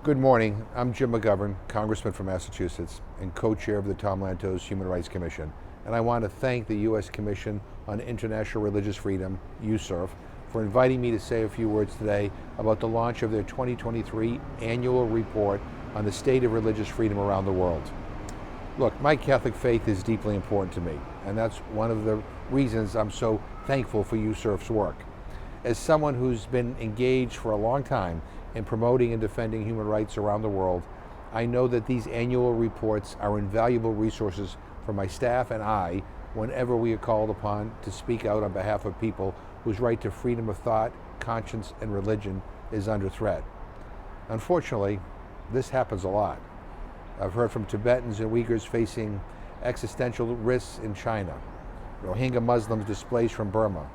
Good morning. I'm Jim McGovern, Congressman from Massachusetts and co-chair of the Tom Lantos Human Rights Commission. And I want to thank the U.S. Commission on International Religious Freedom, USCIRF, for inviting me to say a few words today about the launch of their 2023 annual report on the state of religious freedom around the world. Look, my Catholic faith is deeply important to me, and that's one of the reasons I'm so thankful for USCIRF's work. As someone who's been engaged for a long time in promoting and defending human rights around the world, I know that these annual reports are invaluable resources for my staff and I whenever we are called upon to speak out on behalf of people whose right to freedom of thought, conscience, and religion is under threat. Unfortunately, this happens a lot. I've heard from Tibetans and Uyghurs facing existential risks in China, Rohingya Muslims displaced from Burma,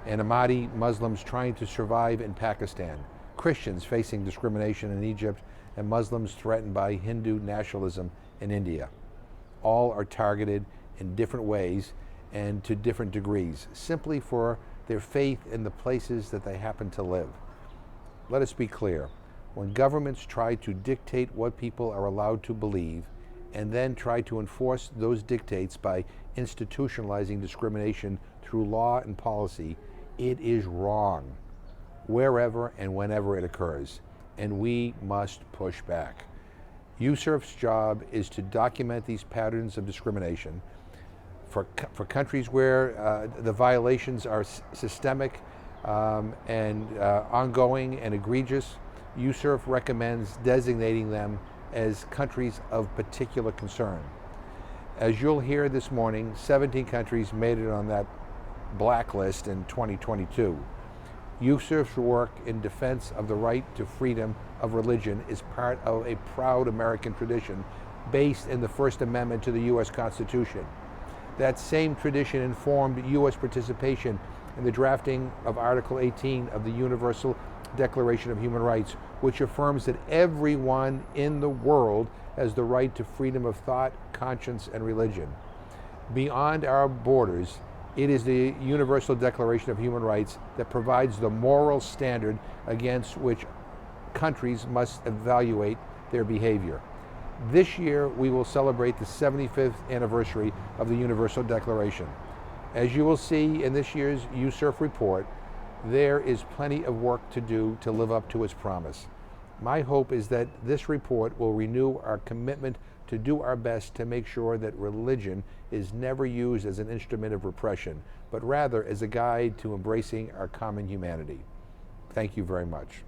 and Ahmadi Muslims trying to survive in Pakistan, Christians facing discrimination in Egypt, and Muslims threatened by Hindu nationalism in India. All are targeted in different ways and to different degrees, simply for their faith in the places that they happen to live. Let us be clear. When governments try to dictate what people are allowed to believe and then try to enforce those dictates by institutionalizing discrimination through law and policy, it is wrong, wherever and whenever it occurs, and we must push back. USCIRF's job is to document these patterns of discrimination for countries where the violations are systemic and ongoing and egregious. USCIRF recommends designating them as countries of particular concern. As you'll hear this morning, 17 countries made it on that blacklist in 2022. USCIRF's work in defense of the right to freedom of religion is part of a proud American tradition based in the First Amendment to the U.S. Constitution. That same tradition informed U.S. participation in the drafting of Article 18 of the Universal Declaration of Human Rights, which affirms that everyone in the world has the right to freedom of thought, conscience, and religion. Beyond our borders, it is the Universal Declaration of Human Rights that provides the moral standard against which countries must evaluate their behavior. This year, we will celebrate the 75th anniversary of the Universal Declaration. As you will see in this year's USCIRF report, there is plenty of work to do to live up to its promise. My hope is that this report will renew our commitment to do our best to make sure that religion is never used as an instrument of repression, but rather as a guide to embracing our common humanity. Thank you very much.